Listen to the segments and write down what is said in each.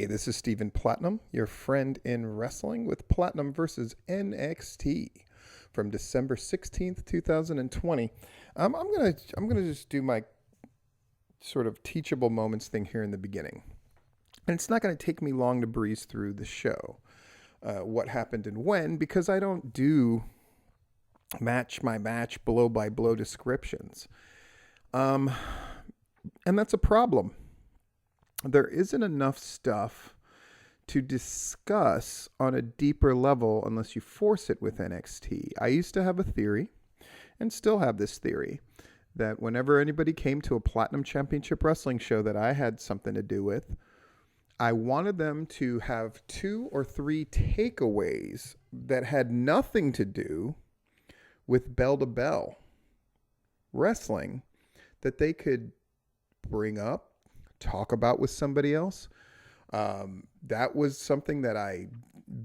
this is Stephen Platinum, your friend in wrestling with Platinum versus NXT from December 16th, 2020. I'm gonna just do my sort of teachable moments thing here in the beginning. And it's not going to take me long to breeze through the show. What happened and when, because I don't do match by match, blow by blow descriptions. And that's a problem. There isn't enough stuff to discuss on a deeper level unless you force it with NXT. I used to have a theory, and still have this theory, that whenever anybody came to a Platinum Championship Wrestling show that I had something to do with, I wanted them to have 2 or 3 takeaways that had nothing to do with bell-to-bell wrestling that they could bring up, talk about with somebody else. That was something that I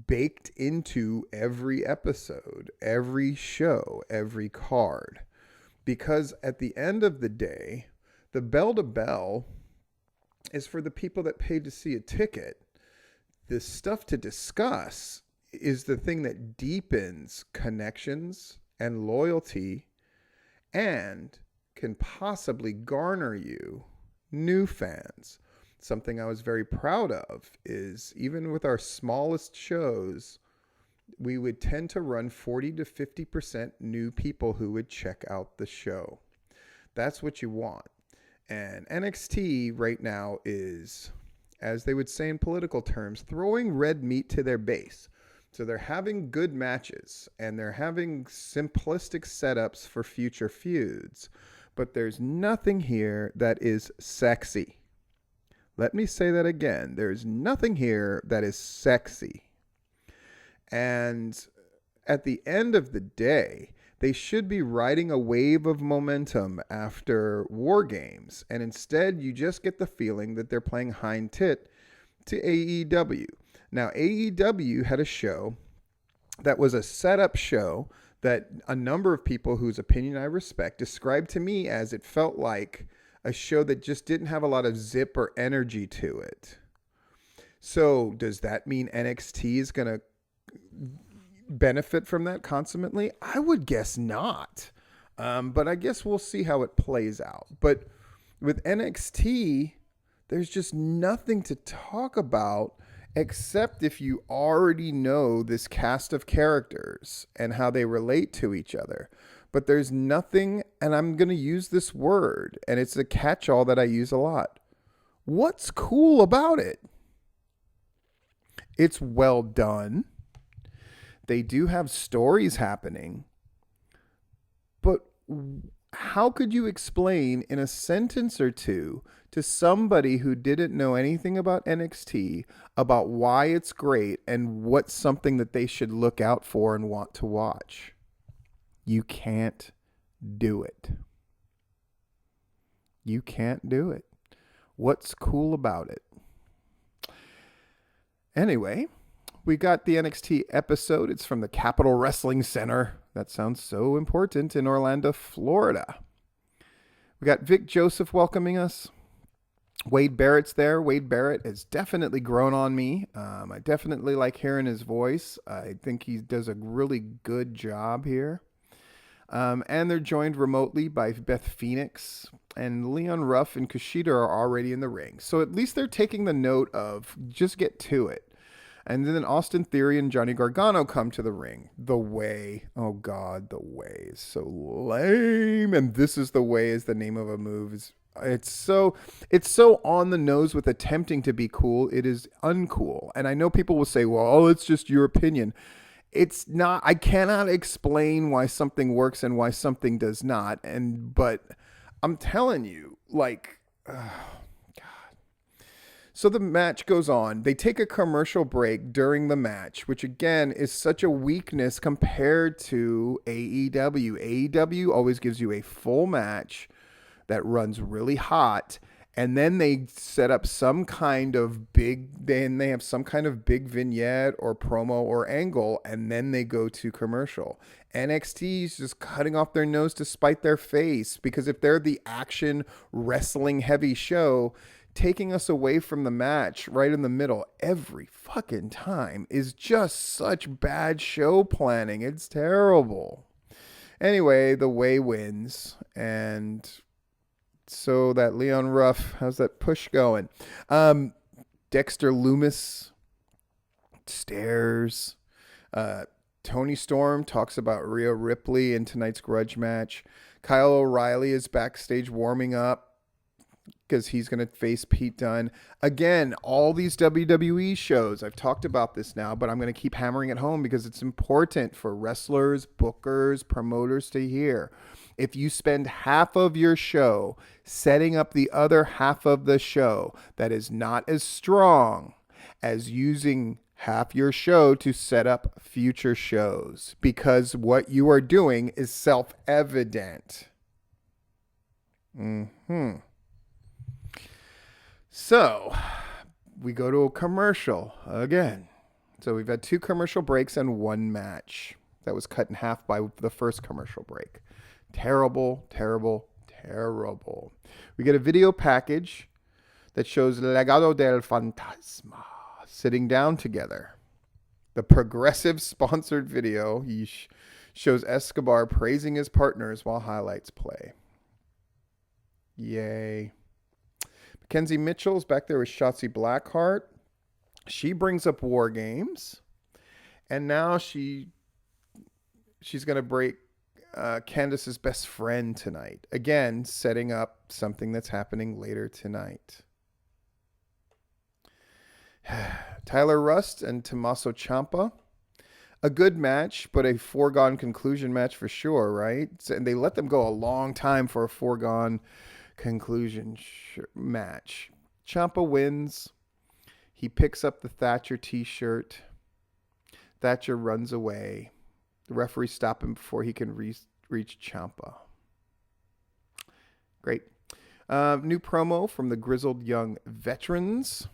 baked into every episode, every show, every card. Because at the end of the day, the bell-to-bell is for the people that paid to see a ticket. The stuff to discuss is the thing that deepens connections and loyalty and can possibly garner you new fans. Something I was very proud of is even with our smallest shows, we would tend to run 40 to 50% new people who would check out the show. That's what you want. And NXT right now is, as they would say in political terms, throwing red meat to their base. So they're having good matches and they're having simplistic setups for future feuds. But there's nothing here that is sexy. Let me say that again. There's nothing here that is sexy. And at the end of the day, they should be riding a wave of momentum after War Games. And instead, you just get the feeling that they're playing hind tit to AEW. Now, AEW had a show that was a setup show that a number of people whose opinion I respect described to me as it felt like a show that just didn't have a lot of zip or energy to it. So does that mean NXT is going to benefit from that consummately? I would guess not. But I guess we'll see how it plays out. But with NXT, there's just nothing to talk about except if you already know this cast of characters and how they relate to each other. But there's nothing, and I'm going to use this word, and it's a catch-all that I use a lot. What's cool about it? It's well done. They do have stories happening. But how could you explain in a sentence or two to somebody who didn't know anything about NXT about why it's great and what's something that they should look out for and want to watch? You can't do it. You can't do it. What's cool about it? Anyway, we got the NXT episode. It's from the Capitol Wrestling Center. That sounds so important, in Orlando, Florida. We got Vic Joseph welcoming us. Wade Barrett's there. Wade Barrett has definitely grown on me. I definitely like hearing his voice. I think he does a really good job here. And they're joined remotely by Beth Phoenix, and Leon Ruff and Kushida are already in the ring. So at least they're taking the note of just get to it. And then Austin Theory and Johnny Gargano come to the ring. The Way. Oh, God, The Way is so lame. And This Is the Way is the name of a move. It's so on the nose with attempting to be cool. It is uncool. And I know people will say, well, it's just your opinion. It's not. I cannot explain why something works and why something does not. But I'm telling you, like, so the match goes on. They take a commercial break during the match, which again is such a weakness compared to AEW. AEW always gives you a full match that runs really hot, and then they set up some kind of big, then they have some kind of big vignette or promo or angle, and then they go to commercial. NXT is just cutting off their nose to spite their face, because if they're the action wrestling heavy show, taking us away from the match right in the middle every fucking time is just such bad show planning. It's terrible. Anyway, the Way wins, and so that Leon Ruff, how's that push going? Dexter Loomis stares. Tony Storm talks about Rhea Ripley in tonight's grudge match. Kyle O'Reilly is backstage warming up because he's going to face Pete Dunne. Again, all these WWE shows, I've talked about this now, but I'm going to keep hammering it home because it's important for wrestlers, bookers, promoters to hear. If you spend half of your show setting up the other half of the show that is not as strong as using half your show to set up future shows, because what you are doing is self-evident. So we go to a commercial again. So we've had 2 commercial breaks and 1 match that was cut in half by the first commercial break. Terrible, terrible, terrible. We get a video package that shows Legado del Fantasma sitting down together. The Progressive sponsored video shows Escobar praising his partners while highlights play. Yay. Mackenzie Mitchell's back there with Shotzi Blackheart. She brings up War Games. And now she's going to break Candice's best friend tonight. Again, setting up something that's happening later tonight. Tyler Rust and Tommaso Ciampa. A good match, but a foregone conclusion match for sure, right? And they let them go a long time for a foregone conclusion match. Ciampa wins. He picks up the Thatcher t-shirt. Thatcher runs away. The referee stops him before he can reach Ciampa. Great. New promo from the Grizzled Young Veterans.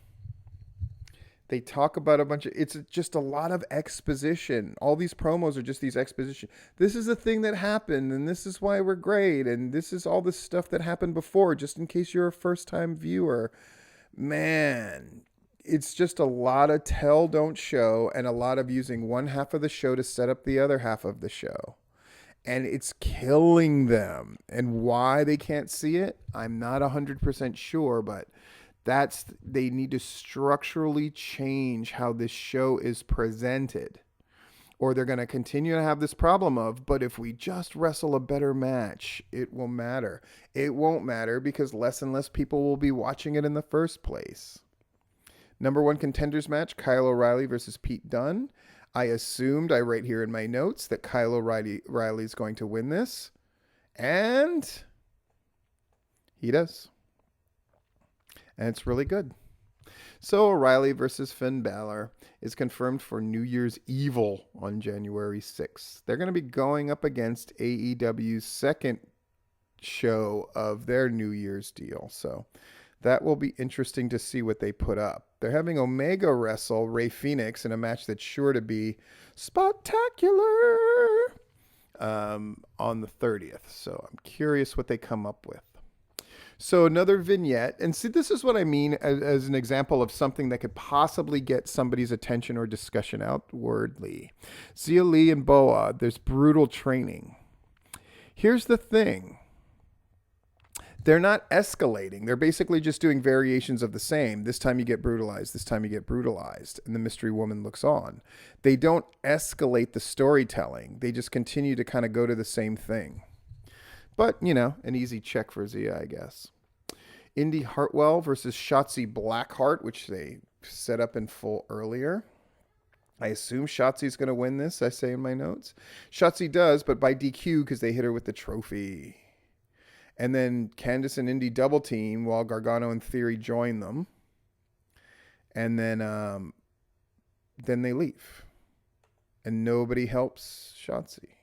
They talk about a bunch of, it's just a lot of exposition. All these promos are just these exposition. This is a thing that happened, and this is why we're great, and this is all this stuff that happened before, just in case you're a first-time viewer. Man, it's just a lot of tell, don't show, and a lot of using one half of the show to set up the other half of the show. And it's killing them. And why they can't see it, I'm not 100% sure, but they need to structurally change how this show is presented, or they're going to continue to have this problem of, but if we just wrestle a better match, it will matter. It won't matter because less and less people will be watching it in the first place. Number 1 contenders match, Kyle O'Reilly versus Pete Dunne. I assumed, I write here in my notes, that Kyle O'Reilly is going to win this. And he does. And it's really good. So O'Reilly versus Finn Balor is confirmed for New Year's Evil on January 6th. They're going to be going up against AEW's second show of their New Year's deal. So that will be interesting to see what they put up. They're having Omega wrestle Rey Fenix in a match that's sure to be spectacular on the 30th. So I'm curious what they come up with. So another vignette, and see, this is what I mean as an example of something that could possibly get somebody's attention or discussion outwardly. Zia Lee and Boa, there's brutal training. Here's the thing. They're not escalating. They're basically just doing variations of the same. This time you get brutalized. This time you get brutalized. And the mystery woman looks on. They don't escalate the storytelling. They just continue to kind of go to the same thing. But, you know, an easy check for Zia, I guess. Indy Hartwell versus Shotzi Blackheart, which they set up in full earlier. I assume Shotzi's going to win this, I say in my notes. Shotzi does, but by DQ because they hit her with the trophy. And then Candice and Indy double team while Gargano and Theory join them. And then they leave. And nobody helps Shotzi.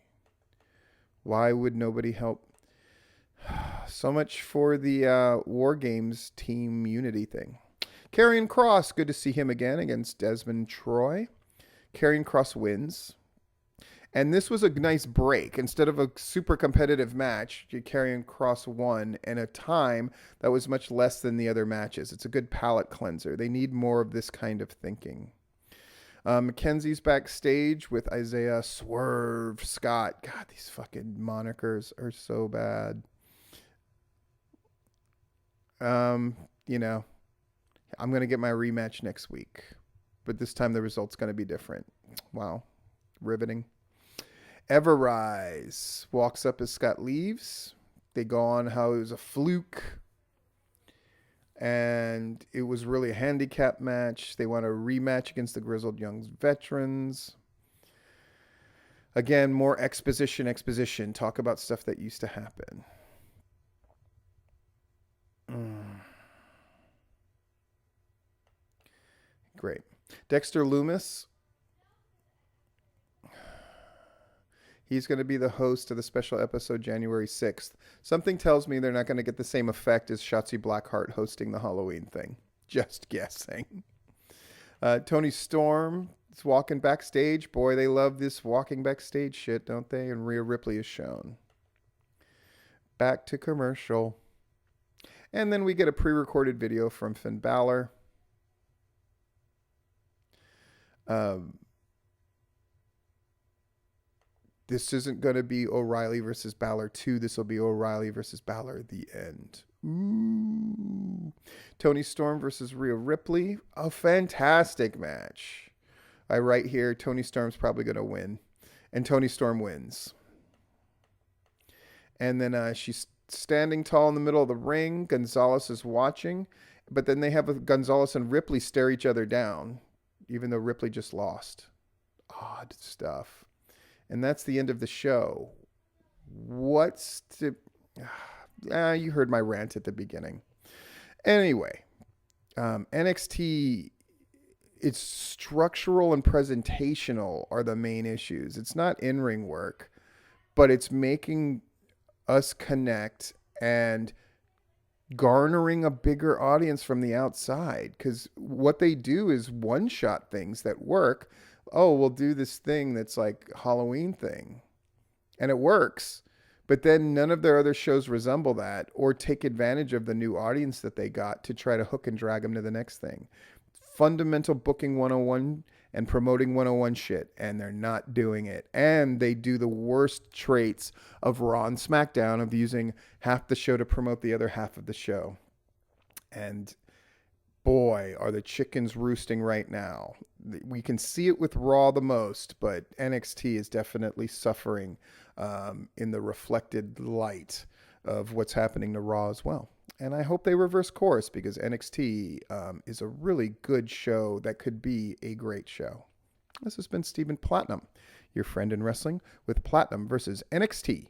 Why would nobody help? So much for the War Games team unity thing. Karrion Kross, good to see him again against Desmond Troy. Karrion Kross wins. And this was a nice break. Instead of a super competitive match, you're carrying Cross one in a time that was much less than the other matches. It's a good palate cleanser. They need more of this kind of thinking. Mackenzie's backstage with Isaiah Swerve Scott. God, these fucking monikers are so bad. You know, I'm going to get my rematch next week, but this time the result's going to be different. Wow. Riveting. Everrise walks up as Scott leaves. They go on how it was a fluke and it was really a handicap match. They want a rematch against the Grizzled Young Veterans. Again, more exposition. Talk about stuff that used to happen. Great. Dexter Lumis. He's going to be the host of the special episode January 6th. Something tells me they're not going to get the same effect as Shotzi Blackheart hosting the Halloween thing. Just guessing. Tony Storm is walking backstage. Boy, they love this walking backstage shit, don't they? And Rhea Ripley is shown. Back to commercial. And then we get a pre-recorded video from Finn Balor. This isn't going to be O'Reilly versus Balor 2. This will be O'Reilly versus Balor the end. Ooh. Tony Storm versus Rhea Ripley. A fantastic match. I write here, Tony Storm's probably going to win. And Tony Storm wins. And then she's standing tall in the middle of the ring. Gonzalez is watching. But then they have Gonzalez and Ripley stare each other down, even though Ripley just lost. Odd stuff. And that's the end of the show. What's to... you heard my rant at the beginning. Anyway, NXT, its structural and presentational are the main issues. It's not in-ring work, but it's making us connect and garnering a bigger audience from the outside. Because what they do is one-shot things that work. Oh, we'll do this thing that's like Halloween thing. And it works. But then none of their other shows resemble that or take advantage of the new audience that they got to try to hook and drag them to the next thing. Fundamental booking 101 and promoting 101 shit. And they're not doing it. And they do the worst traits of Raw and SmackDown of using half the show to promote the other half of the show. And boy, are the chickens roosting right now. We can see it with Raw the most, but NXT is definitely suffering in the reflected light of what's happening to Raw as well. And I hope they reverse course because NXT is a really good show that could be a great show. This has been Stephen Platinum, your friend in wrestling with Platinum versus NXT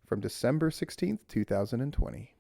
from December 16th, 2020.